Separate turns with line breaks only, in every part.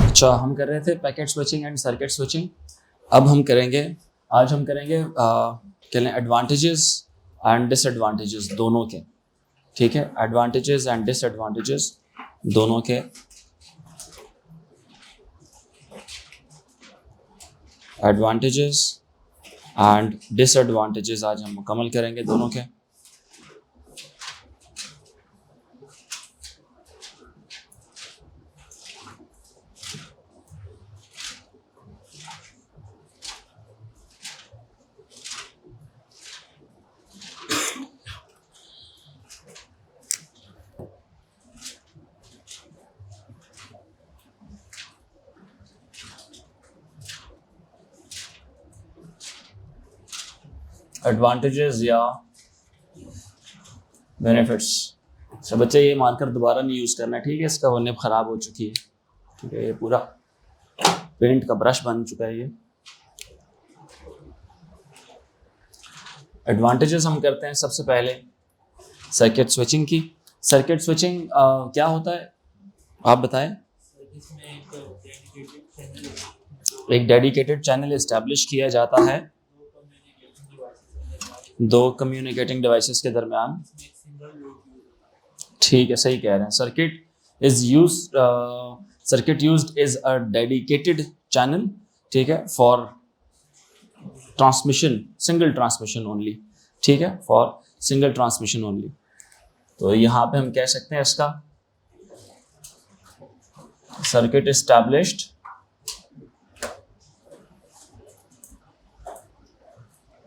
अच्छा, हम कर रहे थे packet switching and circuit switching. अब हम करेंगे क्या लें, एडवांटेजेस एंड डिसएडवांटेजेस दोनों के। ठीक है, एडवांटेजेस एंड डिसएडवांटेजेस दोनों के। एडवांटेजेस एंड डिसएडवांटेजेस आज हम मुकम्मल करेंगे दोनों के। एडवांटेजेस या बेनिफिट्स। अच्छा बच्चे, ये मार्कर दोबारा नहीं यूज़ करना है, ठीक है? इसका वो निब ख़राब हो चुकी है, ठीक है? ये पूरा पेंट का ब्रश बन चुका है ये। एडवांटेजेस हम करते हैं सबसे पहले सर्किट स्विचिंग की। सर्किट स्विचिंग क्या होता है आप बताएं? एक डेडिकेटेड चैनल इस्टेब्लिश किया जाता है दो कम्युनिकेटिंग डिवाइसेस के दरमियान। ठीक है, सही कह रहे हैं। Circuit used is a dedicated channel, ठीक है, for transmission, single transmission only. ठीक है, फॉर सिंगल ट्रांसमिशन ओनली। तो यहाँ पे हम कह सकते हैं इसका circuit established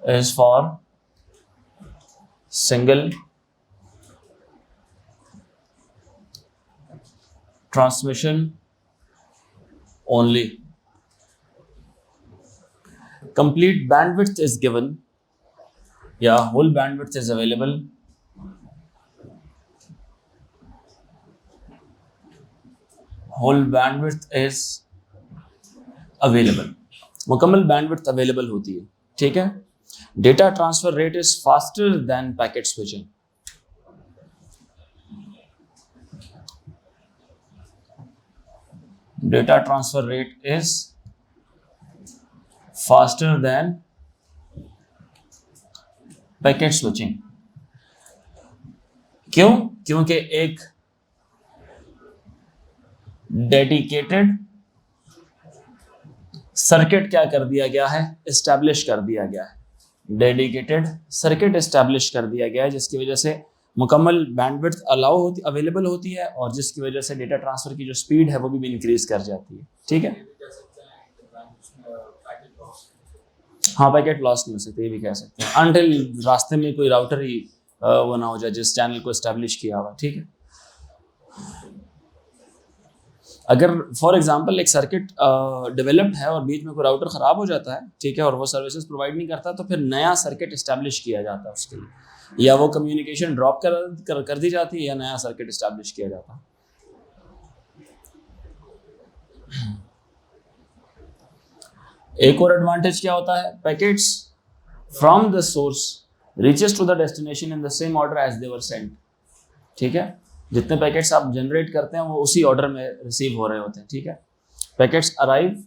is for single transmission only. Complete bandwidth is given, whole bandwidth is available. Whole bandwidth is available. मुकम्मल bandwidth available होती है, ठीक है? Data transfer rate is faster than packet switching. Data transfer rate is faster than packet switching. क्यों? क्योंकि एक dedicated circuit क्या कर दिया गया है, एस्टैब्लिश कर दिया गया है। डेडिकेटेड सर्किट एस्टैब्लिश कर दिया गया है, जिसकी वजह से मुकम्मल बैंडविड्थ अवेलेबल होती है और जिसकी वजह से डेटा ट्रांसफर की जो स्पीड है वो भी इंक्रीज कर जाती है। ठीक है, हाँ, पैकेट लॉस नहीं हो सकते, ये भी कह सकते हैं, अनटिल रास्ते में कोई राउटर ही वो ना हो जाए जिस चैनल को एस्टैब्लिश किया हुआ। ठीक है, अगर फॉर एग्जांपल एक सर्किट डेवलप्ड है और बीच में कोई राउटर ख़राब हो जाता है, ठीक है, और वो सर्विसेज प्रोवाइड नहीं करता, तो फिर नया सर्किट एस्टैब्लिश किया जाता है उसके लिए, या वो कम्युनिकेशन ड्रॉप कर दी जाती है या नया सर्किट एस्टैब्लिश किया जाता है। एक और एडवांटेज क्या होता है, packets from the source reaches to the destination in the same order as they were sent. ठीक है, जितने पैकेट्स आप जनरेट करते हैं वो उसी ऑर्डर में रिसीव हो रहे होते हैं। ठीक है, packets arrive,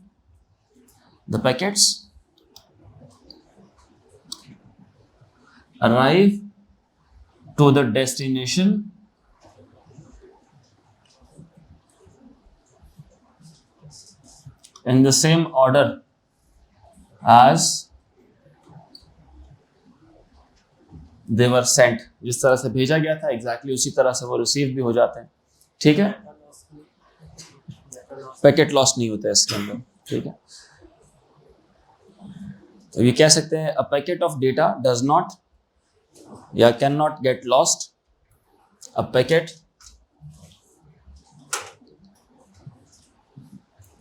the packets arrive to the destination in the same order as they were sent। जिस तरह से भेजा गया था एग्जैक्टली उसी तरह से वो रिसीव भी हो जाते हैं। ठीक है, पैकेट लॉस नहीं होता है इसके अंदर। ठीक है, तो ये कह सकते हैं a packet of data does not या can not get lost. A packet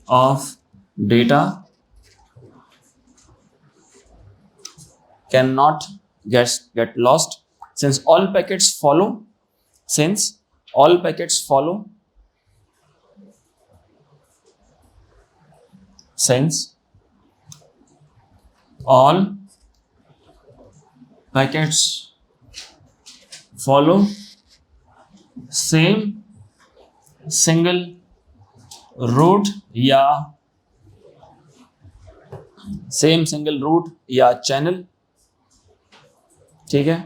of data cannot get lost since all packets follow all packets follow same single route या सेम सिंगल रूट या चैनल, ठीक है।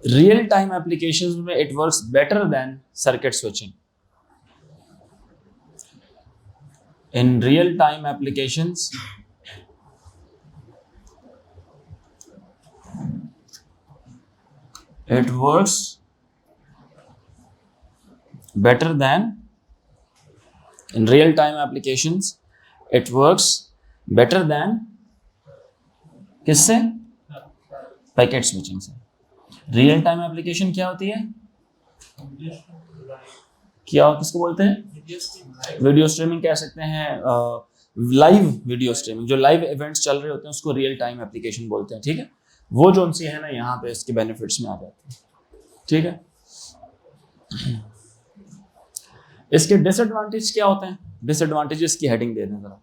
Real time applications में it works better than circuit switching. In real time applications it works better than in real time applications it works better than किससे? Packet switching से। Real time application क्या होती है? क्या किसको बोलते हैं? वीडियो स्ट्रीमिंग कह सकते हैं, लाइव वीडियो स्ट्रीमिंग, जो लाइव इवेंट्स चल रहे होते हैं उसको रियल टाइम एप्लीकेशन बोलते हैं, ठीक है। वो जो उनसी है ना, यहाँ पे इसके बेनिफिट्स में आ जाते हैं, ठीक है। इसके डिसएडवांटेज क्या होते हैं? डिसएडवांटेजेस की हेडिंग दे दें जरा।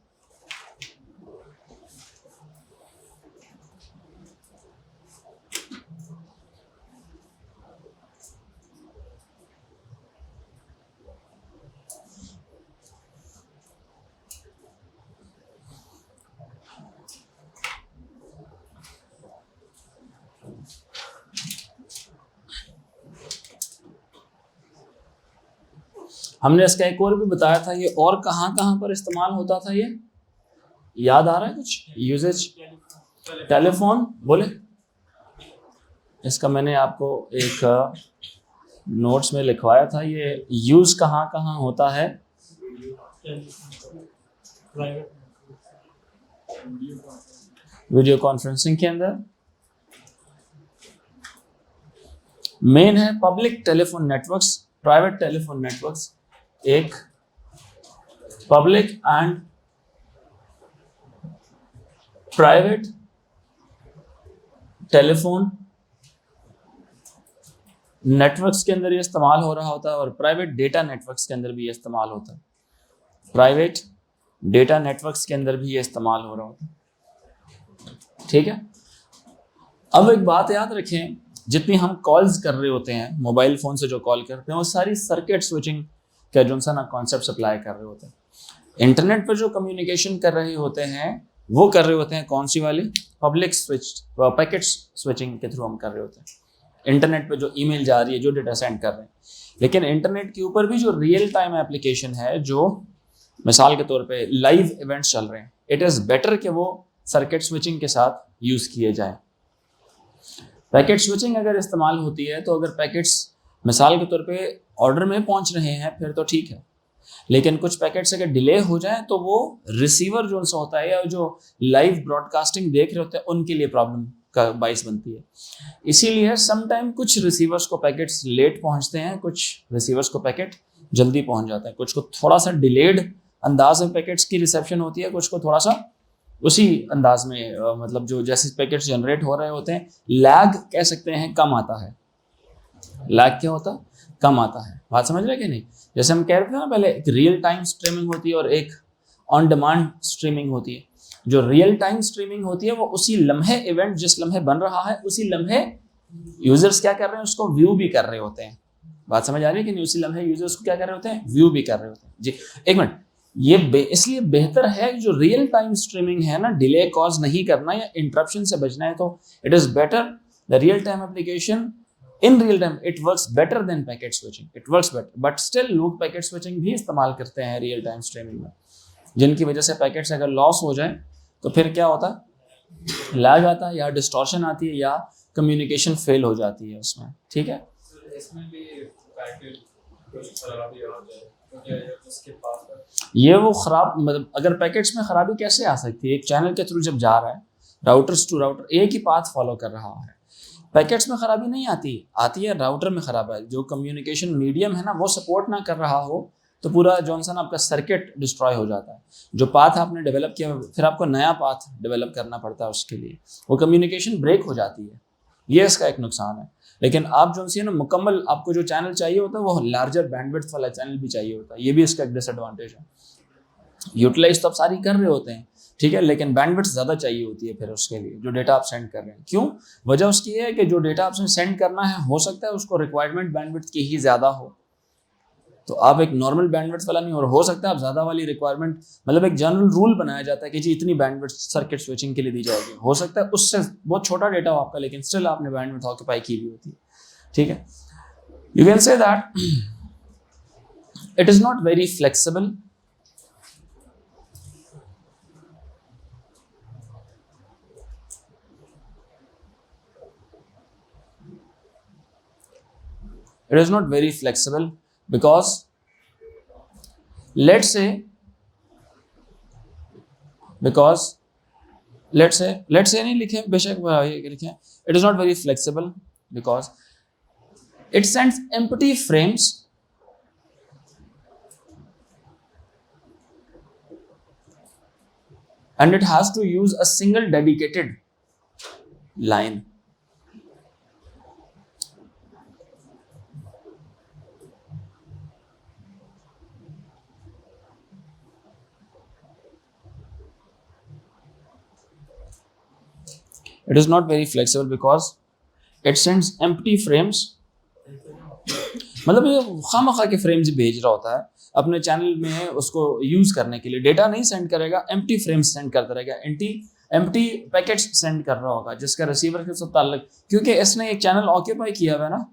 हमने इसका एक और भी बताया था, ये और कहाँ कहाँ पर इस्तेमाल होता था, ये याद आ रहा है कुछ? यूजेज टेलीफोन बोले, इसका मैंने आपको एक नोट्स में लिखवाया था, ये यूज कहाँ कहाँ होता है? वीडियो कॉन्फ्रेंसिंग के अंदर मेन है public telephone networks, private telephone networks. एक public and private telephone networks के अंदर ये इस्तेमाल हो रहा होता है, और प्राइवेट डेटा नेटवर्क्स के अंदर भी ये इस्तेमाल होता है। प्राइवेट डेटा नेटवर्क्स के अंदर भी ये इस्तेमाल हो रहा होता है, ठीक है। अब एक बात याद रखें, जितनी हम कॉल्स कर रहे होते हैं, मोबाइल फोन से जो कॉल करते हैं, वो सारी सर्किट स्विचिंग का जो सा ना कॉन्सेप्ट अप्लाई कर रहे होते हैं। इंटरनेट पर जो कम्युनिकेशन कर रहे होते हैं वो कर रहे होते हैं कौन सी वाली? पब्लिक स्विच, पैकेट स्विचिंग के थ्रू हम कर रहे होते हैं। इंटरनेट पे जो ईमेल जा रही है, जो डेटा सेंड कर रहे हैं। लेकिन इंटरनेट के ऊपर भी जो रियल टाइम एप्लीकेशन है, जो मिसाल के तौर पे लाइव इवेंट्स चल रहे हैं, इट इज़ बेटर कि वो सर्किट स्विचिंग के साथ यूज़ किए जाए। पैकेट स्विचिंग अगर इस्तेमाल होती है तो अगर पैकेट्स मिसाल के तौर पे ऑर्डर में पहुंच रहे हैं फिर तो ठीक है, लेकिन कुछ पैकेट्स अगर डिले हो जाए तो वो रिसीवर जो सा होता है या जो लाइव ब्रॉडकास्टिंग देख रहे होते हैं उनके लिए प्रॉब्लम का बाइस बनती है। इसीलिए समटाइम कुछ रिसीवर्स को पैकेट्स लेट पहुंचते हैं, कुछ रिसीवर्स को पैकेट जल्दी पहुंच जाता है, कुछ को थोड़ा सा डिलेड अंदाज में पैकेट्स की रिसेप्शन होती है, कुछ को थोड़ा सा उसी अंदाज में मतलब जो जैसे पैकेट्स जनरेट हो रहे होते हैं, लैग कह सकते हैं, कम आता है। लैग क्या होता है? कम आता है। बात समझ रहे कि नहीं? जैसे हम कह रहे थे ना पहले, एक रियल टाइम स्ट्रीमिंग होती है और एक ऑन डिमांड स्ट्रीमिंग होती है। जो रियल टाइम स्ट्रीमिंग होती है वो उसी लम्हे इवेंट जिस लम्हे बन रहा है उसी लम्हे यूजर्स क्या कर रहे हैं, उसको व्यू भी कर रहे होते हैं। बात समझ आ रही है कि नहीं? उसी लम्हे यूजर्स को क्या कर रहे होते हैं? व्यू भी कर रहे होते हैं। जी एक मिनट, ये इसलिए बेहतर है जो रियल टाइम स्ट्रीमिंग है ना, डिले कॉज नहीं करना या इंटरप्शन से बचना है, तो it is better the real time application in real time, it works better then packet switching, it works better. But still लोग पैकेट स्विचिंग भी इस्तेमाल करते हैं रियल टाइम स्ट्रीमिंग में, जिनकी वजह से पैकेट्स अगर लॉस हो जाए तो फिर क्या होता है? लैग आता है या डिस्टॉर्शन आती है या कम्युनिकेशन फेल हो जाती है उसमें, ठीक है।
इसमें भी पैकेट कुछ खराबी आ जाए, उसके पास
ये वो खराब, मतलब अगर पैकेट्स में खराबी कैसे आ सकती है? एक चैनल के थ्रू जब जा रहा है, राउटर्स टू राउटर एक ही पाथ फॉलो कर रहा है, पैकेट्स में खराबी नहीं आती है राउटर में खराब है। जो कम्युनिकेशन मीडियम है ना वो सपोर्ट ना कर रहा हो तो पूरा जॉनसन आपका सर्किट डिस्ट्रॉय हो जाता है। जो पाथ आपने डेवलप किया फिर आपको नया पाथ डेवलप करना पड़ता है, उसके लिए वो कम्युनिकेशन ब्रेक हो जाती है, ये इसका एक नुकसान है। लेकिन आप जो है ना मुकम्मल आपको जो चैनल चाहिए होता है वो लार्जर बैंडविड्थ वाला चैनल भी चाहिए होता है, ये भी इसका एक डिसएडवांटेज है। यूटिलाइज तो आप सारी कर रहे होते हैं, ठीक है, लेकिन बैंडविड्थ ज़्यादा चाहिए होती है फिर उसके लिए जो डेटा आप सेंड कर रहे हैं। क्यों? वजह उसकी है कि जो डेटा आपसे सेंड करना है हो सकता है उसको रिक्वायरमेंट बैंडविड्थ की ही ज़्यादा हो, तो आप एक नॉर्मल बैंडविड्थ वाला नहीं, और हो सकता है आप ज़्यादा वाली रिक्वायरमेंट, मतलब एक जनरल रूल बनाया जाता है कि जी इतनी बैंडविड्थ सर्किट स्विचिंग के लिए दी जाएगी, हो सकता है उससे बहुत छोटा डेटा हो आपका, लेकिन स्टिल आपने बैंडविड्थ ऑक्यूपाई की हुई होती है, ठीक है। You can say that it is not very flexible, it is not very flexible because let's say नहीं लिखे, बेशक लिखे, it is not very flexible because it sends empty frames and it has to use a single dedicated line. It is not very flexible because it sends empty frames, मतलब ये खामखा के frames भेज रहा होता है अपने चैनल में उसको यूज करने के लिए, डेटा नहीं सेंड करेगा, एम्प्टी फ्रेम्स सेंड करता रहेगा, एम्प्टी पैकेट्स सेंड कर रहा होगा जिसका रिसीवर के साथ ताल्लुक, क्योंकि इसने एक चैनल ऑक्यूपाई किया हुआ है ना,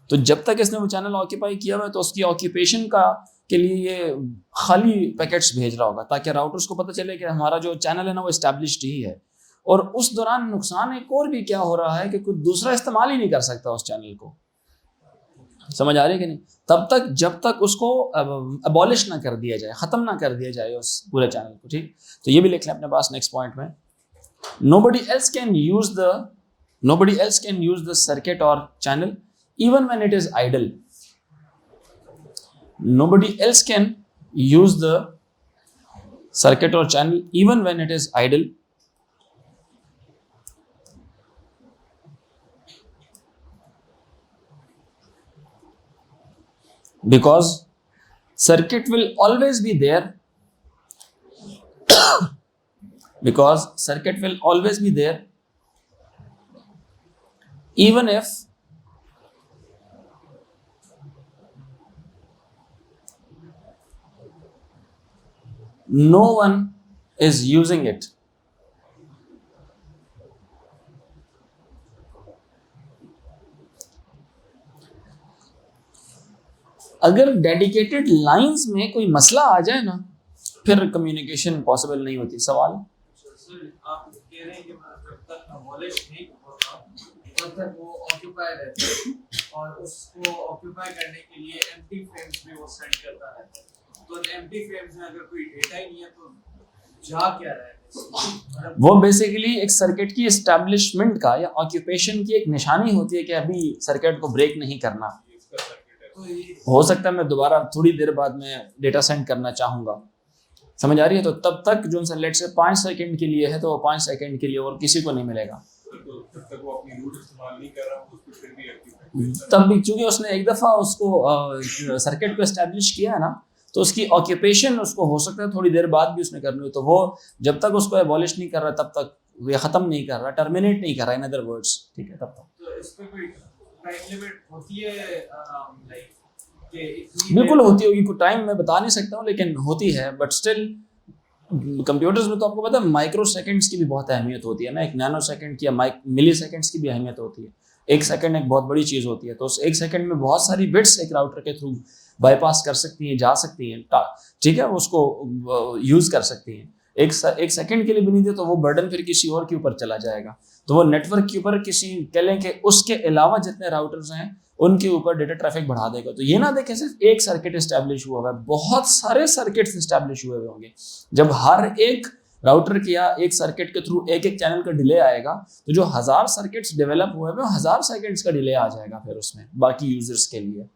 तो जब तक इसने वो चैनल ऑक्यूपाई किया हुआ है तो उसकी ऑक्यूपेशन के लिए ये खाली पैकेट्स भेज रहा होगा, ताकि राउटर्स को पता चले कि हमारा जो चैनल है ना वो इस्टेब्लिश्ड ही है। और उस दौरान नुकसान एक और भी क्या हो रहा है कि कुछ दूसरा इस्तेमाल ही नहीं कर सकता उस चैनल को, समझ आ रही है कि नहीं, तब तक जब तक उसको अबॉलिश ना कर दिया जाए, ख़त्म ना कर दिया जाए उस पूरे चैनल को, ठीक। तो ये भी लिख लें अपने पास नेक्स्ट पॉइंट में, nobody else can use the circuit or channel even when it is idle. Nobody else can use the circuit or channel even when it is idle because circuit will always be there because circuit will always be there even if no one is using it. अगर dedicated lines में कोई मसला आ जाए ना, फिर communication possible नहीं होती। सवाल
सर, आप कह रहे हैं कि जब तक अबॉलिश नहीं होगा तब तक वो ऑक्यूपाई रहता है, और उसको ऑक्यूपाई करने के लिए एम्प्टी फ्रेम्स भी वो सेंड करता है, तो एम्प्टी फ्रेम्स में अगर कोई डेटा ही नहीं है तो जा क्या रहा है?
वो बेसिकली एक सर्किट की एस्टैब्लिशमेंट का या ऑक्यूपेशन की एक निशानी होती है कि अभी सर्किट को ब्रेक नहीं करना। हो सकता है मैं दोबारा थोड़ी देर बाद में डेटा सेंड करना चाहूँगा, समझ आ रही है, तो तब तक जो लेट से 5 सेकंड के लिए है तो वो 5 सेकंड के लिए और किसी को नहीं मिलेगा।
तब तक वो अपनी रूट इस्तेमाल नहीं कर रहा, उसको फिर भी
तब भी चूंकि उसने एक दफ़ा उसको सर्किट को एस्टैब्लिश किया है ना, तो उसकी ऑक्यूपेशन उसको हो सकता है थोड़ी देर बाद भी उसने करनी हो, तो वो जब तक उसको एबॉलिश नहीं कर रहा तब तक ये ख़त्म नहीं कर रहा, टर्मिनेट नहीं कर रहा, इन अदर वर्ड्स, ठीक है, तब तक।
तो इस पे कोई टाइम लिमिट होती है? लाइक
बिल्कुल होती होगी, कोई टाइम मैं बता नहीं सकता हूँ लेकिन होती है, बट स्टिल कंप्यूटर्स में तो आपको पता है माइक्रो सेकेंड्स की भी बहुत अहमियत होती है ना, एक नैनो सेकेंड की या मिली सेकेंड्स की भी अहमियत होती है। एक सेकंड एक बहुत बड़ी चीज़ होती है, तो उस एक सेकंड में बहुत सारी बिट्स एक राउटर के थ्रू बाईपास कर सकती हैं, जा सकती हैं, ठीक है, उसको यूज़ कर सकती हैं। एक सेकंड के लिए भी नहीं दे तो वो बर्डन फिर किसी और के ऊपर चला जाएगा, तो वो नेटवर्क के ऊपर किसी कह लें कि उसके अलावा जितने राउटर्स हैं उनके ऊपर डेटा ट्रैफिक बढ़ा देगा। तो ये ना देखें सिर्फ एक सर्किट इस्टेब्लिश हुआ है, बहुत सारे सर्किट्स इस्टेब्लिश हुए होंगे। जब हर एक राउटर के या एक सर्किट के थ्रू एक चैनल का डिले आएगा, तो जो 1000 सर्किट्स डेवलप हुए हैं 1000 सेकंड्स का डिले आ जाएगा फिर उसमें बाकी यूजर्स के लिए।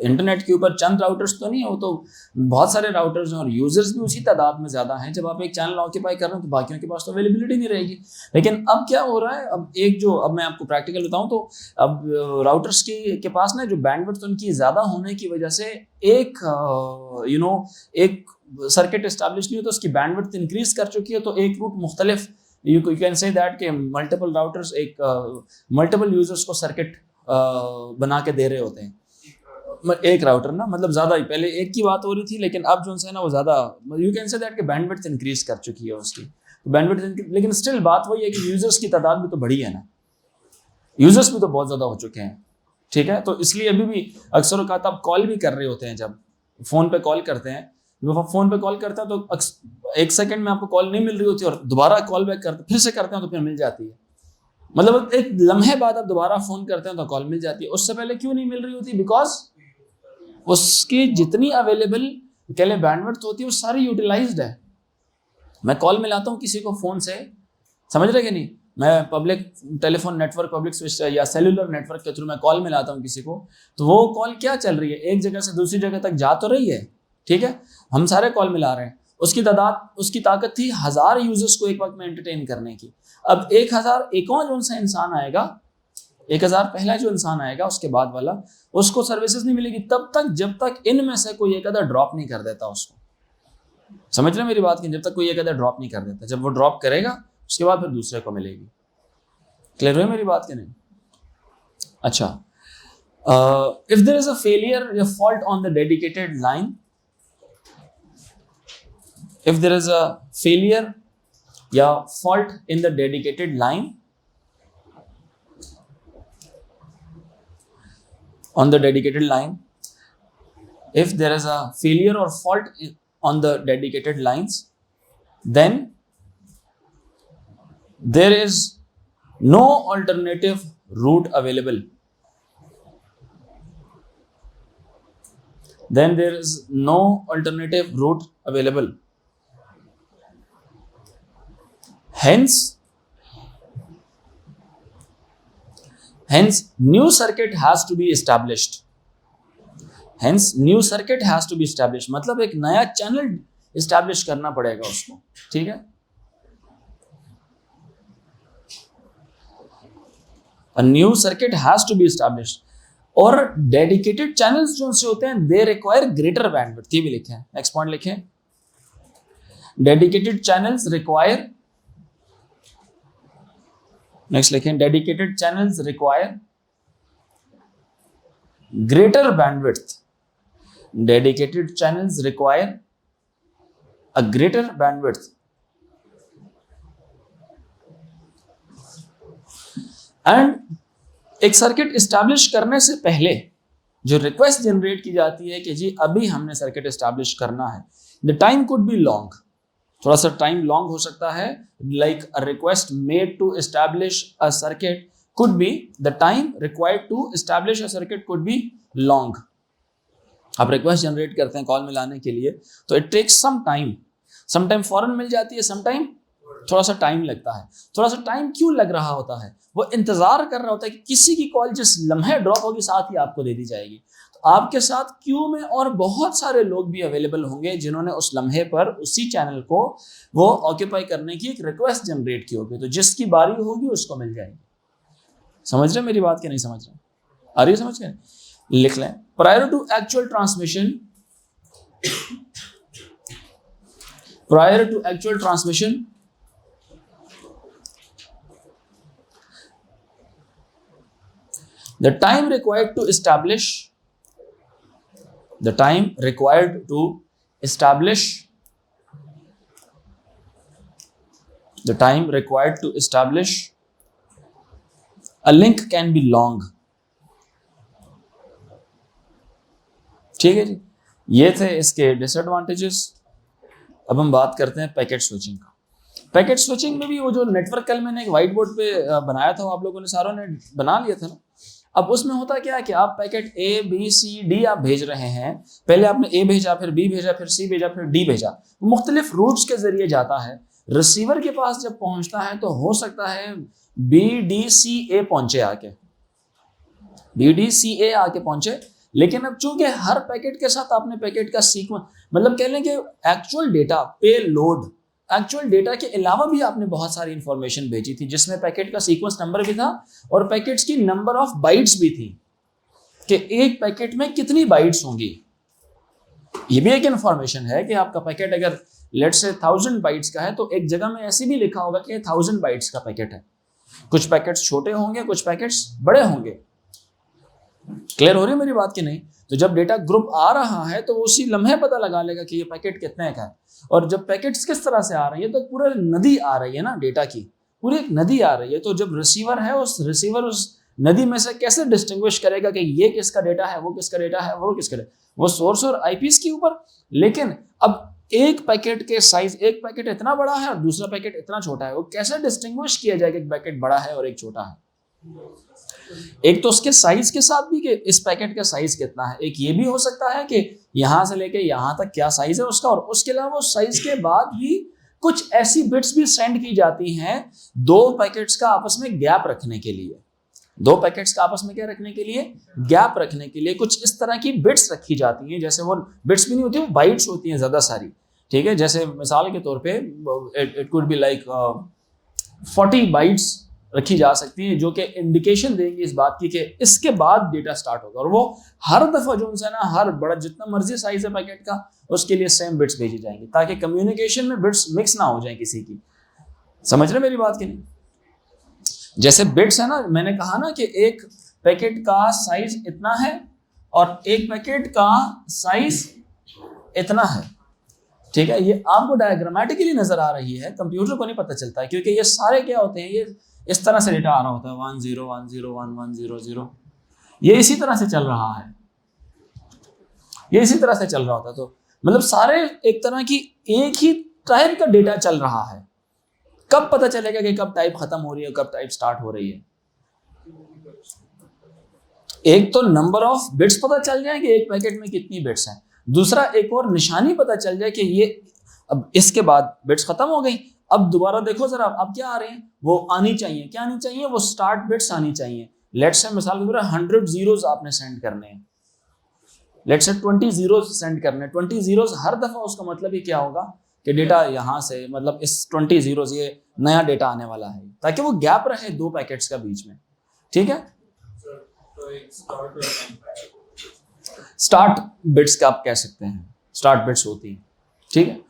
इंटरनेट के ऊपर चंद राउटर्स तो नहीं है, वो तो बहुत सारे राउटर्स हैं और यूजर्स भी उसी तादाद में ज़्यादा हैं। जब आप एक चैनल ऑक्यूपाई कर रहे हैं तो बाकियों के पास तो अवेलेबिलिटी नहीं रहेगी। लेकिन अब क्या हो रहा है, अब मैं आपको प्रैक्टिकल बताऊं तो अब राउटर्स के पास ना जो बैंडविड्थ उनकी ज़्यादा होने की वजह से एक सर्किट इस्टेब्लिश नहीं हो तो उसकी बैंडविड्थ इंक्रीज कर चुकी है, तो एक रूट मुख्तलिफ यू कैन से दैट के मल्टीपल राउटर्स मल्टीपल यूजर्स को सर्किट बना के दे रहे होते हैं। एक राउटर ना, मतलब ज्यादा ही, पहले एक की बात हो रही थी लेकिन अब जो है ना वो ज्यादा, यू कैन से दैट कि बैंडविड्थ इंक्रीज कर चुकी है उसकी, बैंडविड्थ, लेकिन स्टिल बात वही है कि यूजर्स की तादाद भी तो बढ़ी है ना, यूजर्स भी तो बहुत ज्यादा हो चुके हैं, ठीक है। तो इसलिए अभी भी अक्सर औकात आप कॉल भी कर रहे होते हैं, जब फोन पे कॉल करते हैं, जब आप फोन पे कॉल करते हैं तो 1 सेकंड में आपको कॉल नहीं मिल रही होती और दोबारा कॉल बैक करते, फिर से करते हैं तो फिर मिल जाती है, मतलब एक लम्हे बाद आप दोबारा फोन करते हैं तो कॉल मिल जाती है। उससे पहले क्यों नहीं मिल रही होती? बिकॉज उसकी जितनी अवेलेबल कह लें बैंडविड्थ होती है वो सारी यूटिलाइज्ड है। मैं कॉल मिलाता हूँ किसी को फोन से, समझ रहे कि नहीं, मैं public telephone network, public switch या सेल्यूलर नेटवर्क के थ्रू मैं कॉल मिलाता हूँ किसी को, तो वो कॉल क्या चल रही है, एक जगह से दूसरी जगह तक जा तो रही है, ठीक है, हम सारे कॉल मिला रहे हैं। उसकी ताकत थी 1000 यूजर्स को एक वक्त में एंटरटेन करने की। अब 1000 एक और जो सा इंसान आएगा, 1000 पहला जो इंसान आएगा उसके बाद वाला, उसको सर्विसेज नहीं मिलेगी तब तक जब तक इनमें से कोई एक आधा ड्रॉप नहीं कर देता उसको। समझ रहे मेरी बात की? जब तक कोई एक आधा ड्रॉप नहीं कर देता, जब वो ड्रॉप करेगा उसके बाद फिर दूसरे को मिलेगी। क्लियर है मेरी बात की नहीं? अच्छा, if there is a failure या fault on the dedicated line, if there is a failure या fault in the dedicated line, on the dedicated line, if there is a failure or fault on the dedicated lines, then there is no alternative route available. Then there is no alternative route available. Hence, new circuit has to be established. Hence, new circuit has to be established. मतलब एक नया channel establish करना पड़ेगा उसको, ठीक है। A new circuit has to be established. और dedicated channels जो से होते हैं, they require greater bandwidth. ये भी लिखे हैं, next point लिखे, dedicated channels require, नेक्स्ट लिखें, dedicated channels require greater bandwidth. Dedicated channels require a greater bandwidth and एक सर्किट एस्टैब्लिश करने से पहले जो रिक्वेस्ट जनरेट की जाती है कि जी अभी हमने सर्किट एस्टैब्लिश करना है, the time could be long, थोड़ा सा टाइम लॉन्ग हो सकता है, like a request made to establish a circuit could be, the time required to establish a circuit could be long. आप रिक्वेस्ट जनरेट करते हैं कॉल मिलाने के लिए तो इट टेक्स सम टाइम फौरन मिल जाती है, सम टाइम थोड़ा सा टाइम लगता है। थोड़ा सा टाइम क्यों लग रहा होता है? वो इंतजार कर रहा होता है कि किसी की कॉल जिस लम्हे ड्रॉप होगी साथ ही आपको दे दी जाएगी। तो आपके साथ क्यू में और बहुत सारे लोग भी अवेलेबल होंगे जिन्होंने उस लम्हे पर उसी चैनल को वो ऑक्यूपाई करने की एक रिक्वेस्ट जनरेट की होगी, तो जिसकी बारी होगी उसको मिल जाएगी। समझ रहे मेरी बात? क्या नहीं समझ रहे? आ रही है समझ के? लिख लें, prior to actual transmission, prior to actual transmission, the time required to establish a link can be long. ठीक है जी, ये थे इसके डिसएडवांटेजेस। अब हम बात करते हैं पैकेट स्विचिंग का। पैकेट स्विचिंग में भी वो जो नेटवर्क कल मैंने एक व्हाइट बोर्ड पे बनाया था, वो आप लोगों ने सारों ने बना लिया था ना। अब उसमें होता क्या है कि आप packet A B C D आप भेज रहे हैं, पहले आपने ए भेजा, फिर बी भेजा, फिर सी भेजा, फिर डी भेजा, मुख्तलिफ रूट्स के जरिए जाता है। रिसीवर के पास जब पहुंचता है तो हो सकता है बी डी सी ए पहुंचे आके, बी डी सी ए आके पहुंचे, लेकिन अब चूंकि हर पैकेट के साथ आपने पैकेट का सीक्वेंस, मतलब कह लें कि एक्चुअल डेटा, पे लोड, एक्चुअल डेटा के अलावा भी आपने बहुत सारी इंफॉर्मेशन भेजी थी जिसमें पैकेट का सीक्वेंस नंबर भी था और पैकेट्स की नंबर ऑफ बाइट्स भी थी कि एक पैकेट में कितनी बाइट्स होंगी। ये भी एक इंफॉर्मेशन है कि आपका पैकेट अगर लेट्स से 1000 बाइट्स का है तो एक जगह में ऐसे भी लिखा होगा कि 1000 बाइट्स का पैकेट है। कुछ पैकेट्स छोटे होंगे, कुछ पैकेट्स बड़े होंगे। क्लियर हो रही है मेरी बात की नहीं? तो जब डेटा ग्रुप आ रहा है तो उसी लम्हे पता लगा लेगा कि ये पैकेट कितने का है। और जब पैकेट्स किस तरह से आ रही है, तो पूरा नदी आ रही है ना डेटा की, पूरी एक नदी आ रही है। तो जब रिसीवर है, उस रिसीवर उस नदी में से कैसे डिस्टिंग्विश करेगा कि ये किसका डेटा है, वो किसका डेटा है, वो किसका डेटा, वो सोर्स और आईपीस के ऊपर। लेकिन अब एक पैकेट के साइज, एक पैकेट इतना बड़ा है और दूसरा पैकेट इतना छोटा है, वो कैसे डिस्टिंग्विश किया जाए कि एक पैकेट बड़ा है और एक छोटा है? एक तो उसके साइज के साथ भी कि इस पैकेट का साइज कितना है, एक ये भी हो सकता है कि यहां से लेके यहां तक क्या साइज है उसका, और उसके अलावा उस साइज के बाद भी कुछ ऐसी बिट्स भी सेंड की जाती हैं दो पैकेट्स का आपस में गैप रखने के लिए। दो पैकेट्स का आपस में क्या रखने के लिए? गैप रखने के लिए कुछ इस तरह की बिट्स रखी जाती हैं। जैसे वो बिट्स भी नहीं होती, वो बाइट्स होती हैं ज्यादा सारी, ठीक है। जैसे मिसाल के तौर पे it could be like 40 bytes रखी जा सकती है, जो कि इंडिकेशन देंगे इस बात की कि इसके बाद डेटा स्टार्ट होगा। और वो हर दफा जो है ना, हर बड़ा जितना मर्जी साइज है पैकेट का, उसके लिए सेम बिट्स भेजी जाएंगी, ताकि कम्युनिकेशन में बिट्स मिक्स ना हो जाए किसी की। समझ रहे मेरी बात की नहीं? जैसे बिट्स है ना, मैंने कहा ना कि एक पैकेट का साइज इतना है और एक पैकेट का साइज इतना है, ठीक है। ये आपको डायग्रामेटिकली नजर आ रही है, कंप्यूटर को नहीं पता चलता है, क्योंकि ये सारे क्या होते हैं, ये इस तरह से डेटा आ रहा होता है 1 0 1 0 1 1 0 0, ये इसी तरह से चल रहा है, ये इसी तरह से चल रहा होता है। तो मतलब सारे एक तरह की एक ही टाइप का डेटा चल रहा है। कब पता चलेगा कि कब टाइप खत्म हो रही है, कब टाइप स्टार्ट हो रही है? एक तो नंबर ऑफ बिट्स पता चल जाए कि एक पैकेट में कितनी बिट्स हैं, दूसरा एक और निशानी पता चल जाए कि ये अब इसके बाद बिट्स खत्म हो गई, अब दोबारा देखो जरा, अब क्या आ रहे हैं, वो आनी चाहिए, क्या आनी चाहिए, वो स्टार्ट बिट्स आनी चाहिए। लेट्स से मिसाल के तौर पर 100 जीरोस आपने सेंड करने हैं, लेट्स से 20 जीरोस सेंड करने हैं। 20 जीरोस हर दफा, उसका मतलब ही क्या होगा कि डेटा यहाँ से, मतलब इस 20 जीरोस ये नया डेटा आने वाला है, ताकि वो गैप रहे दो पैकेट्स का बीच में, ठीक है। स्टार्ट बिट्स का आप कह सकते हैं, स्टार्ट बिट्स होती है, ठीक है।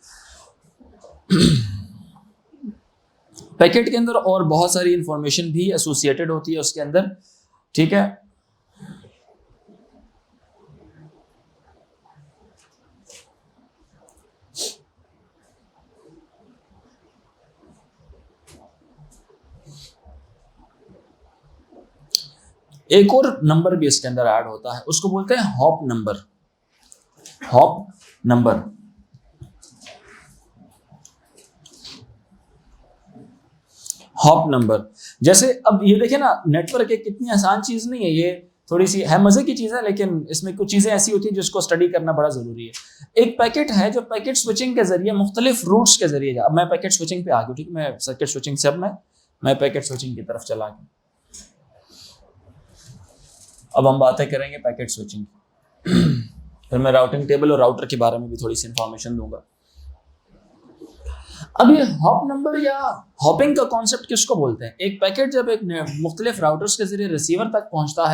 पैकेट के अंदर और बहुत सारी इंफॉर्मेशन भी एसोसिएटेड होती है उसके अंदर, ठीक है। एक और नंबर भी इसके अंदर ऐड होता है, उसको बोलते हैं hop number. Hop number, hop number. जैसे अब ये देखें ना, नेटवर्क एक कितनी आसान चीज नहीं है, ये थोड़ी सी है मजे की चीज है, लेकिन इसमें कुछ चीजें ऐसी होती हैं जिसको स्टडी करना बड़ा जरूरी है। एक पैकेट है जो पैकेट स्विचिंग के जरिए मुख्तलिफ रूट्स के जरिए, अब मैं पैकेट स्विचिंग पे आ गया, ठीक है, मैं सर्किट स्विचिंग से अब मैं पैकेट स्विचिंग की तरफ चला गया। अब हम बातें करेंगे पैकेट स्विचिंग, फिर मैं राउटिंग टेबल और राउटर के बारे में भी थोड़ी सी इंफॉर्मेशन दूंगा। अब ये हॉप नंबर या हॉपिंग का कॉन्सेप्ट किसको बोलते हैं? एक पैकेट जब एक मुख्तलिफ राउटर्स के जरिए रिसीवर तक पहुंचता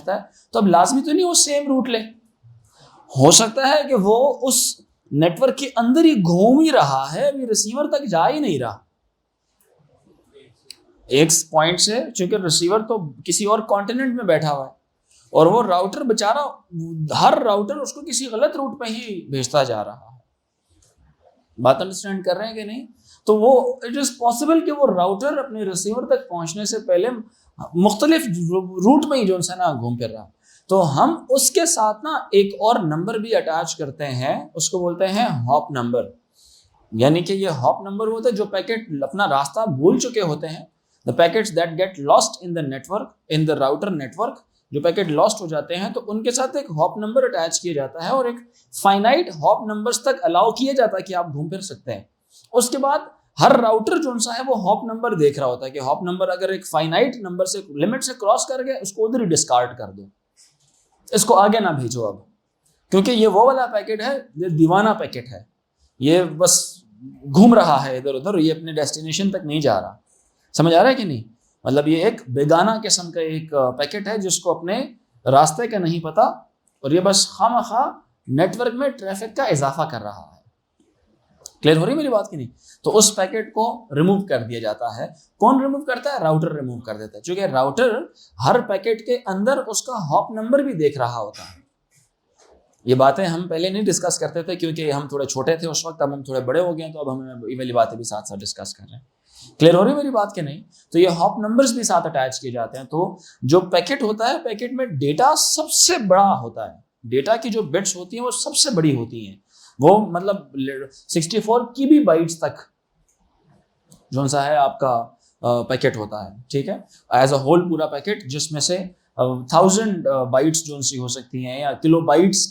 है, तो अब लाजमी तो नहीं वो सेम रूट ले, हो सकता है कि वो उस नेटवर्क के अंदर ही घूम ही रहा है, अभी रिसीवर तक जा ही नहीं रहा एक पॉइंट से, चूंकि रिसीवर तो किसी और कॉन्टिनेंट में बैठा हुआ है और वो राउटर बेचारा, हर राउटर उसको किसी गलत रूट पे ही भेजता जा रहा है। बात अंडरस्टैंड कर रहे हैं कि नहीं? तो वो इट इज पॉसिबल कि वो राउटर अपने रिसीवर तक पहुंचने से पहले मुख्तलिफ रूट में ही जो है ना घूम फिर रहा। तो हम उसके साथ ना एक और नंबर भी अटैच करते हैं, उसको बोलते हैं हॉप नंबर। यानी कि ये हॉप नंबर होता है जो पैकेट अपना रास्ता भूल चुके होते हैं, the packets that get lost in the network, in the router network, जो पैकेट लॉस्ट हो जाते हैं तो उनके साथ एक हॉप नंबर अटैच किया जाता है और एक फाइनाइट हॉप नंबर्स तक अलाउ किया जाता है कि आप घूम फिर सकते हैं। उसके बाद हर राउटर जो सा है वो हॉप नंबर देख रहा होता है कि हॉप नंबर अगर एक फाइनाइट नंबर से, लिमिट से क्रॉस कर गया, उसको उधर ही डिस्कार्ड कर दो, इसको आगे ना भेजो अब, क्योंकि ये वो वाला पैकेट है, ये दीवाना पैकेट है, ये बस घूम रहा है इधर उधर, ये अपने डेस्टिनेशन तक नहीं जा रहा। समझ आ रहा है कि नहीं? मतलब ये एक बेगाना किस्म का एक पैकेट है जिसको अपने रास्ते का नहीं पता और ये बस खामखा नेटवर्क में ट्रैफिक का इजाफा कर रहा है। क्लियर हो रही है मेरी बात की नहीं? तो उस पैकेट को रिमूव कर दिया जाता है। कौन रिमूव करता है? राउटर रिमूव कर देता है, क्योंकि राउटर हर पैकेट के अंदर उसका हॉप नंबर भी देख रहा होता है। ये बातें हम पहले नहीं डिस्कस करते थे, क्योंकि हम थोड़े छोटे थे उस वक्त, अब हम थोड़े बड़े हो गए, तो अब हम ये वाली बातें भी साथ साथ डिस्कस कर रहे हैं। क्लियर हो रही है मेरी बात के नहीं? तो ये हॉप नंबर्स भी साथ अटैच किए जाते हैं। तो जो पैकेट होता है, पैकेट में डेटा सबसे बड़ा होता है, डेटा की जो बिट्स होती हैं वो सबसे बड़ी होती हैं, वो मतलब 64 की भी बाइट्स तक जो सा है आपका पैकेट होता है, ठीक है, एज अ होल पूरा पैकेट, जिसमें से 1000 बाइट्स जो सी हो सकती हैं, या किलोबाइट्स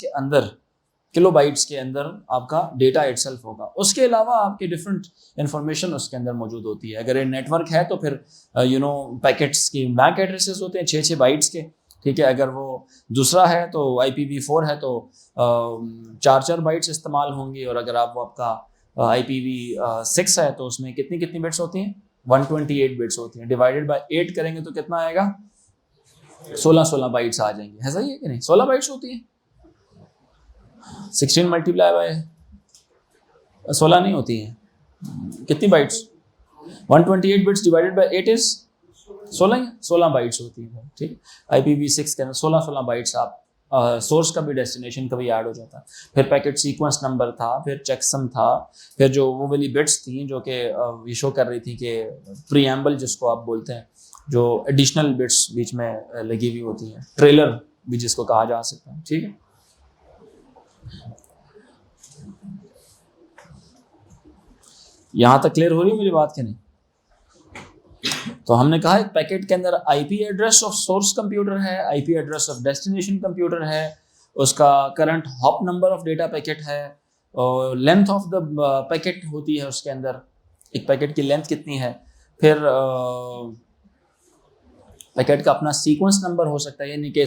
के अंदर आपका डेटा इटसेल्फ होगा। उसके अलावा आपके डिफरेंट इंफॉर्मेशन उसके अंदर मौजूद होती है। अगर ये नेटवर्क है तो फिर पैकेट्स की मैक एड्रेसेस होते हैं 6 बाइट्स के, ठीक है। अगर वो दूसरा है तो IPv4 है तो 4 बाइट्स इस्तेमाल होंगी, और अगर आप वो आपका IPv6 है तो उसमें कितनी बिट्स होती हैं? 128 बिट्स होती हैं। डिवाइडेड बाय 8 करेंगे तो कितना आएगा? 16 बाइट्स आ जाएंगे। है सही है कि नहीं? 16 बाइट्स होती है। 16 मल्टीप्लाई बाय 16 नहीं होती है। कितनी bytes? 128 bits divided by 8 is 16 bytes होती है, ठीक। IPv6 के अंदर 16 बाइट्स आप सोर्स का भी डेस्टिनेशन का भी ऐड हो जाता है। फिर पैकेट सीक्वेंस नंबर था, फिर चेकसम था, फिर जो वो वाली बिट्स थी जो कि ये शो कर रही थी कि प्रीएम्बल जिसको आप बोलते हैं, जो एडिशनल बिट्स बीच में लगी हुई होती हैं, ट्रेलर भी जिसको कहा जा सकता है, ठीक है। यहां तक क्लियर हो रही है मेरी बात के नहीं? तो हमने कहा एक पैकेट के अंदर IP address of source computer है, IP address of destination computer है, उसका current hop number of data packet है, और लेंथ ऑफ द पैकेट होती है उसके अंदर, एक पैकेट की लेंथ कितनी है। फिर पैकेट का अपना सीक्वेंस नंबर हो सकता है, यानी कि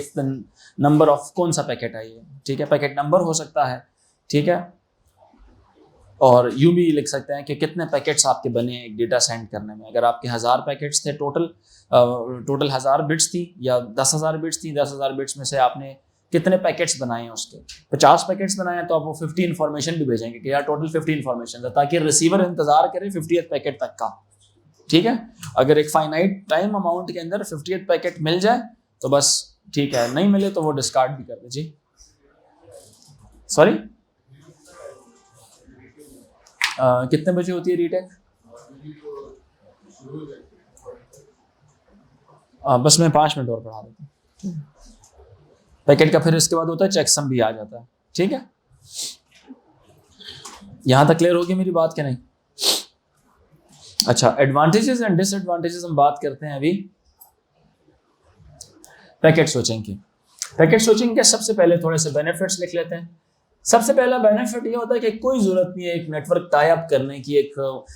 नंबर ऑफ कौन सा पैकेट है ये, ठीक है, पैकेट नंबर हो सकता है, ठीक है। और यूं भी लिख सकते हैं कि कितने पैकेट्स आपके बने एक डेटा सेंड करने में। अगर आपके 1000 पैकेट्स थे, टोटल 1000 बिट्स थी या 10,000 बिट्स थी, 10,000 बिट्स में से आपने कितने पैकेट्स बनाए हैं? उसके 50 पैकेट्स बनाए हैं, तो आप वो 50 इन्फॉर्मेशन भी भेजेंगे कि यार टोटल 50 इन्फॉर्मेशन है, ताकि रिसीवर इंतजार करे 50th पैकेट तक का, ठीक है। अगर एक फाइनाइट टाइम अमाउंट के अंदर 50th पैकेट मिल जाए तो बस ठीक है, नहीं मिले तो वो डिस्कार्ड भी कर दीजिए। सॉरी, कितने बजे होती है रीटेक? बस मैं 5 मिनट और पढ़ा देता हूँ पैकेट का। फिर इसके बाद होता है चेकसम भी आ जाता है, ठीक है। यहां तक क्लियर होगी मेरी बात क्या नहीं? अच्छा, एडवांटेजेस एंड डिसएडवांटेजेस हम बात करते हैं अभी पैकेट स्विचिंग की। पैकेट स्विचिंग के सबसे पहले थोड़े से बेनिफिट्स लिख लेते हैं। सबसे पहला बेनिफिट ये होता है कि कोई जरूरत नहीं है एक नेटवर्क टाई अप करने की, एक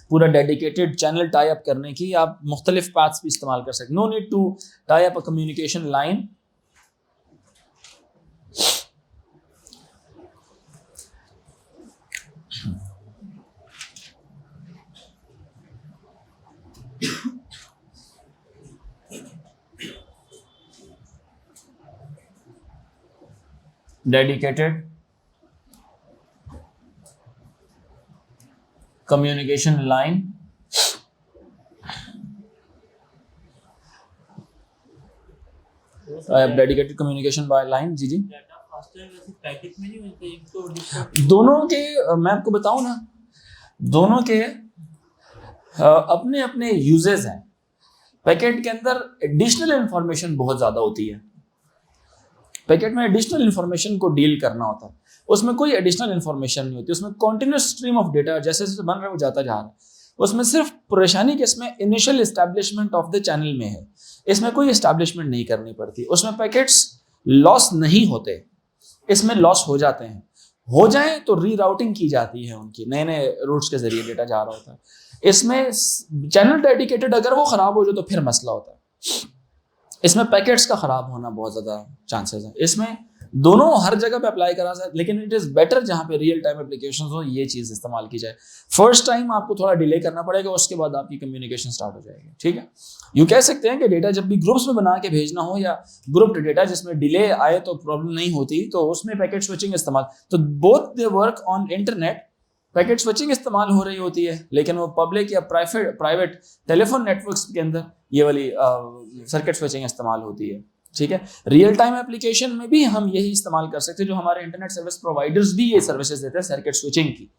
पूरा डेडिकेटेड चैनल टाई अप करने की। आप मुख्तलिफ पाथ्स भी इस्तेमाल कर सकते। No need to tie up a communication line. Dedicated communication line dedicated communication by line. जी
पैकेट में नहीं मिलते तो
दोनों के मैं आपको बताऊं ना, दोनों के अपने अपने यूजेस हैं। पैकेट के अंदर एडिशनल इंफॉर्मेशन बहुत ज्यादा होती है। पैकेट में एडिशनल इंफॉर्मेशन को डील करना होता है, उसमें कोई एडिशनल इंफॉर्मेशन नहीं होती, उसमें कॉन्टिन्यूस स्ट्रीम ऑफ डेटा जैसे जैसे बन रहा है वो जाता जा रहा है। उसमें सिर्फ परेशानी कि इसमें initial establishment of the channel में है, इसमें कोई एस्टैब्लिशमेंट नहीं करनी पड़ती। उसमें पैकेट्स लॉस नहीं होते, इसमें लॉस हो जाते हैं। हो जाए तो रीराउटिंग की जाती है, उनकी नए नए रूट्स के जरिए डेटा जा रहा होता है। इसमें चैनल डेडिकेटेड अगर वो खराब हो जाए तो फिर मसला होता है। इसमें पैकेट्स का खराब होना बहुत ज़्यादा चांसेस है। इसमें दोनों हर जगह पे अप्लाई करा सकते, लेकिन इट इज़ बेटर जहाँ पे रियल टाइम एप्लीकेशंस हो ये चीज़ इस्तेमाल की जाए। फर्स्ट टाइम आपको थोड़ा डिले करना पड़ेगा, उसके बाद आपकी कम्युनिकेशन स्टार्ट हो जाएगी, ठीक है। यूँ कह सकते हैं कि डेटा जब भी ग्रुप्स में बना के भेजना हो या ग्रुप डेटा जिसमें डिले आए तो प्रॉब्लम नहीं होती, तो उसमें पैकेट स्विचिंग इस्तेमाल। तो both they work on internet packet switching इस्तेमाल हो रही होती है, लेकिन वो पब्लिक या प्राइवेट टेलीफोन नेटवर्क्स के अंदर ये वाली सर्किट स्विचिंग इस्तेमाल होती है। ठीक है, रियल टाइम एप्लीकेशन में भी हम यही इस्तेमाल कर सकते हैं, जो हमारे इंटरनेट सर्विस प्रोवाइडर्स भी ये सर्विसेज देते हैं सर्किट स्विचिंग की।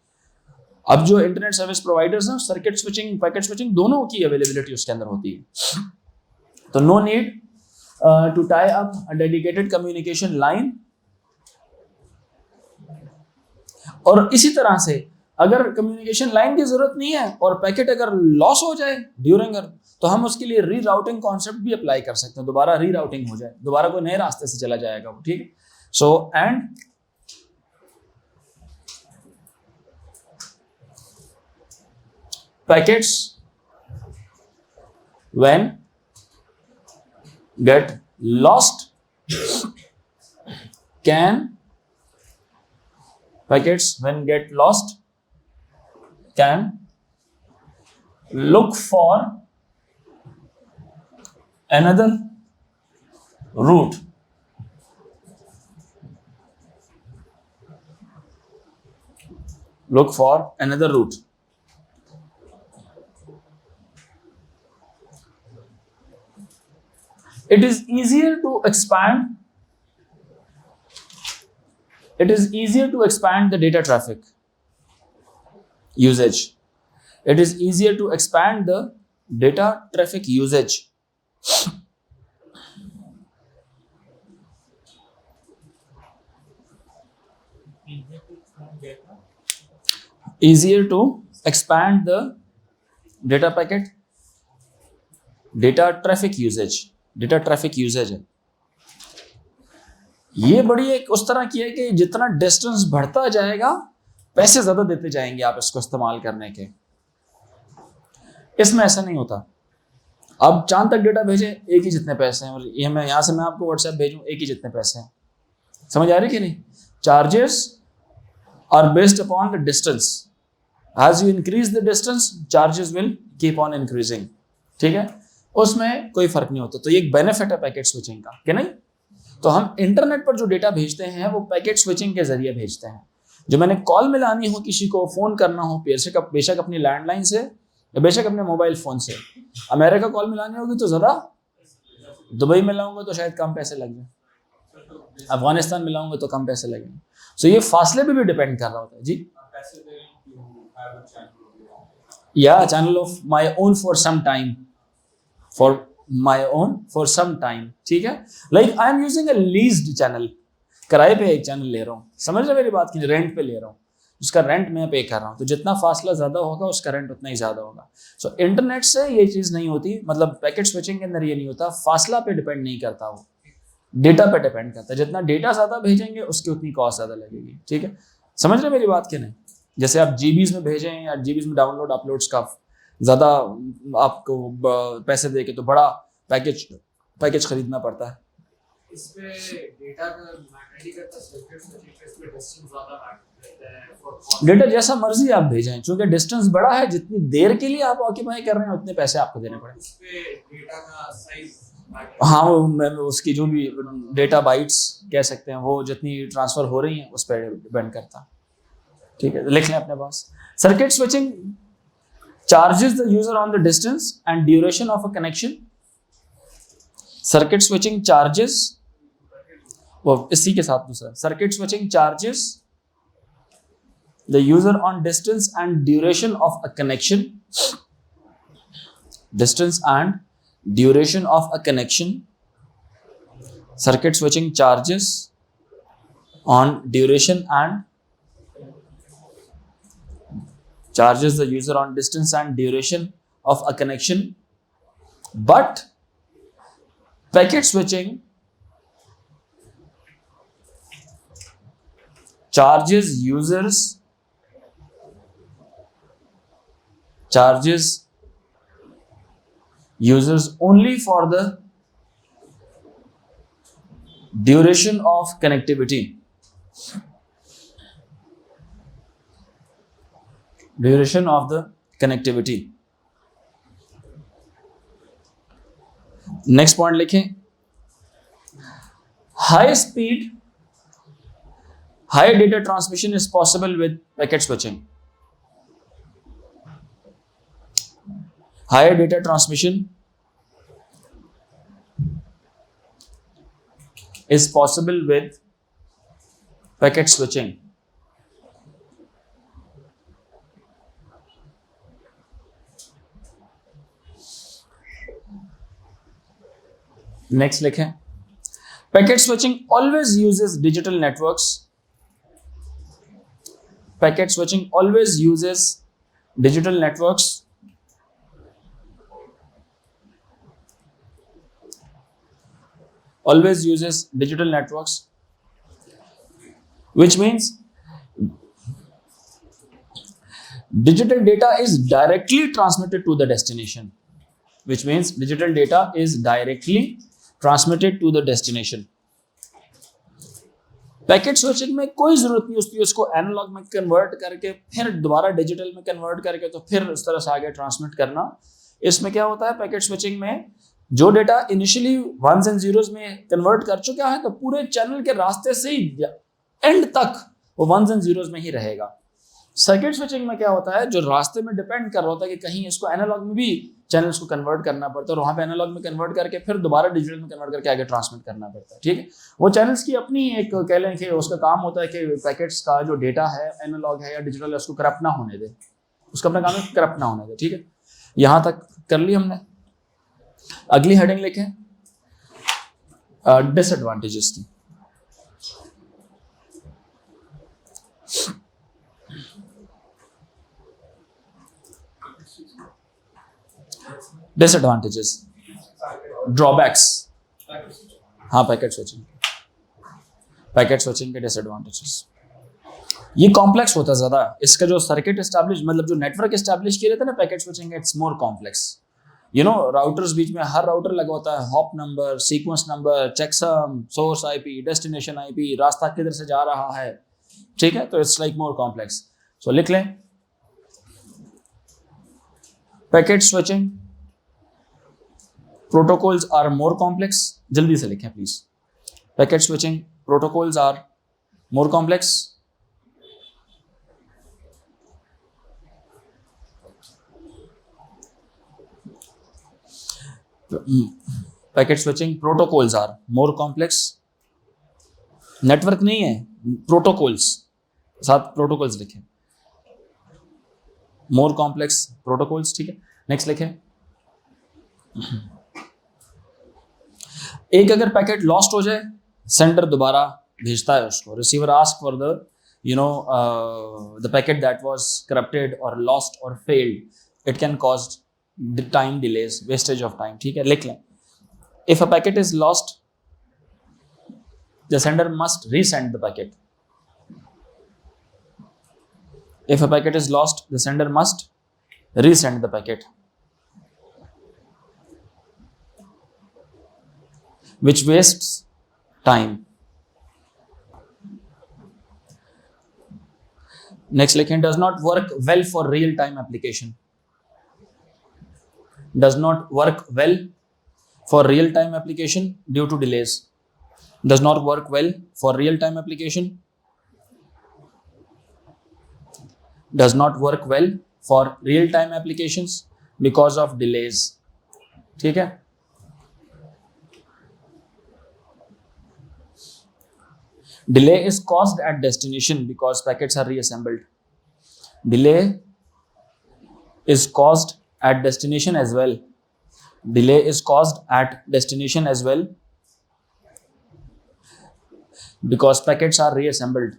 अब जो इंटरनेट सर्विस प्रोवाइडर्स हैं, सर्किट स्विचिंग पैकेट स्विचिंग दोनों की अवेलेबिलिटी उसके अंदर होती है। तो no need to tie up a dedicated communication line. और इसी तरह से अगर कम्युनिकेशन लाइन की जरूरत नहीं है और पैकेट अगर लॉस हो जाए ड्यूरिंग, तो हम उसके लिए री राउटिंग कॉन्सेप्ट भी अप्लाई कर सकते हैं, दोबारा री राउटिंग हो जाए, दोबारा कोई नए रास्ते से चला जाएगा वो। ठीक है, so and packets when get lost can packets when get lost can look for another route. Look for another route. It is easier to expand. It is easier to expand the data traffic usage. It is easier to expand the data traffic usage. Easier to expand the data packet, data traffic usage. Data traffic usage है। ये बड़ी एक उस तरह की है कि जितना डिस्टेंस बढ़ता जाएगा पैसे ज्यादा देते जाएंगे आप इसको इस्तेमाल करने के। इसमें ऐसा नहीं होता। अब चांद तक डेटा भेजे एक ही जितने पैसे हैं, और ये मैं यहां से मैं आपको व्हाट्सएप भेजूं एक ही जितने पैसे हैं। समझ आ रही कि नहीं? Charges are based upon the distance. As you increase the distance charges will keep on increasing. ठीक है, उसमें कोई फर्क नहीं होता। तो ये एक बेनिफिट है पैकेट स्विचिंग का, कि नहीं? तो हम इंटरनेट पर जो डेटा भेजते हैं वो पैकेट स्विचिंग के जरिए भेजते हैं। जो मैंने कॉल मिलानी हो, किसी को फोन करना हो, बेशक अपनी लैंडलाइन से या बेशक अपने मोबाइल फोन से, अमेरिका कॉल मिलानी होगी तो ज्यादा, दुबई मिलाऊंगा तो शायद कम पैसे लग जाए, अफगानिस्तान मिलाऊंगा तो कम पैसे लगेंगे। सो ये फासले पे भी डिपेंड कर रहा होता है। जी, या channel of my own for some time, for my own for some time. ठीक है, like I am using a leased channel, किराए पे एक चैनल ले रहा हूँ। समझ रहे मेरी बात की? रेंट पे ले रहा हूँ, उसका रेंट मैं पे कर रहा हूँ, तो जितना फासला ज्यादा होगा उसका रेंट उतना ही ज्यादा होगा। सो इंटरनेट से ये चीज नहीं होती, मतलब पैकेट स्विचिंग के अंदर ये नहीं होता। फासला पे डिपेंड नहीं करता, वो डेटा पे डिपेंड करता है। जितना डेटा ज्यादा भेजेंगे उसकी उतनी कॉस्ट ज्यादा लगेगी। ठीक है, समझ रहे मेरी बात की नहीं? जैसे आप जीबीज में भेजें या जीबीज में डाउनलोड अपलोड्स का ज्यादा आपको पैसे दे के तो बड़ा पैकेज खरीदना पड़ता है।
इस पे डेटा का मैटर नहीं करता, सर्किट स्विचिंग पे इस पे डिस्टेंस ज्यादा मैटर करता है फॉर कॉस्ट।
डेटा जैसा मर्जी आप भेजें, क्योंकि डिस्टेंस बड़ा है, जितनी देर के लिए आप ऑक्यूपाई कर रहे हैं उतने पैसे आपको देने पड़ेंगे।
इस पे डेटा का साइज,
हाँ, वो उसकी जो भी डेटा बाइट्स कह सकते हैं, वो जितनी ट्रांसफर हो रही हैं उस पर डिपेंड करता है। ठीक है, लिख लें अपने पास। Circuit switching charges the user on the distance and duration of a connection. Circuit switching charges, वो इसी के साथ दूसरा, circuit switching charges the user on distance and duration of a connection. Distance and duration of a connection. Circuit switching charges on duration and charges the user on distance and duration of a connection, but packet switching charges users only for the duration of connectivity. Duration of the connectivity. Next point लिखें, high speed, high data transmission is possible with packet switching. Higher data transmission is possible with packet switching. Next लिखें, packet switching always uses digital networks. Packet switching always uses digital networks. Always uses digital networks, which means digital data is directly transmitted to the destination. Which means digital data is directly transmitted to the destination. Packet switching में कोई जरूरत नहीं उसकी उसको analogue में convert करके फिर दोबारा डिजिटल में कन्वर्ट करके तो फिर उस तरह से आगे ट्रांसमिट करना. इसमें क्या होता है, पैकेट स्विचिंग में जो data initially ones and zeros में कन्वर्ट कर चुका है तो पूरे चैनल के रास्ते से ही एंड तक वो वंस एंड जीरोस में ही रहेगा. सर्किट स्विचिंग में क्या होता है, जो रास्ते में डिपेंड कर रहा होता है कि कहीं इसको एनालॉग में भी चैनल्स को कन्वर्ट करना पड़ता है और वहां पे एनालॉग में कन्वर्ट करके फिर दोबारा डिजिटल में कन्वर्ट करके आगे ट्रांसमिट करना पड़ता है. ठीक है, वो चैनल्स की अपनी एक कह लें कि उसका काम होता है कि पैकेट्स का जो डेटा है एनालॉग है या डिजिटल है उसको करप्ट ना होने दे, उसका अपना काम है करप्ट ना होने दे. ठीक है, यहां तक कर ली हमने. अगली हेडिंग लिखें डिसएडवांटेजेस की. Disadvantages, drawbacks. हाँ, पैकेट स्विचिंग के डिसएडवांटेजेस. ये कॉम्प्लेक्स होता है ज्यादा. इसका जो सर्किट एस्टैब्लिश मतलब जो नेटवर्क एस्टैब्लिश किए रहते हैं ना packet switching, it's more complex. You know, routers बीच में हर राउटर लगा होता है, hop number, sequence number, checksum, source IP, destination IP, रास्ता किधर से जा रहा है. ठीक है, तो it's like more complex. So लिख लें, packet switching protocols are more complex. जल्दी से लिखें please. Packet switching protocols are more complex. Packet switching protocols are more complex. Network नहीं है, प्रोटोकॉल्स, साथ प्रोटोकॉल्स लिखें. More complex protocols. ठीक है, नेक्स्ट लिखें. एक अगर पैकेट लॉस्ट हो जाए, सेंडर दोबारा भेजता है उसको. Receiver ask for the the packet that was corrupted और लॉस्ट और failed. It can cause the time delays, wastage of time. ठीक है, लिख लें. If a packet is lost, the sender must resend the packet. If a packet is lost, the sender must resend the packet, which wastes time. Next लिखें, does not work well for real time application. Does not work well for real time application due to delays. Does not work well for real time application. Does not work well for real time applications because of delays. ठीक है, delay is caused at destination because packets are reassembled. Delay is caused at destination as well. Delay is caused at destination as well because packets are reassembled.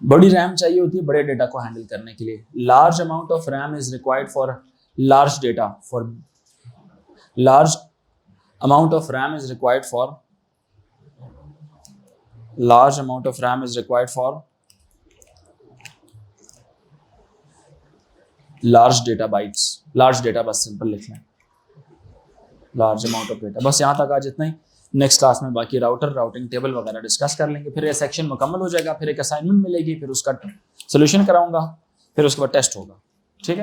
बड़ी RAM चाहिए होती है बड़े data को handle करने के लिए. Large amount of RAM is required for large data. For large amount of RAM is required for large amount of RAM is required for large data bytes. large data बस simple लिख लें, large amount of data. बस यहाँ तक आज इतना ही. Next class में बाकी राउटिंग टेबल वगैरह डिस्कस कर लेंगे. फिर ये सेक्शन मुकम्मल हो जाएगा, फिर एक असाइनमेंट मिलेगी, फिर उसका सोल्यूशन कराऊंगा, फिर उसके बाद टेस्ट होगा. ठीक है.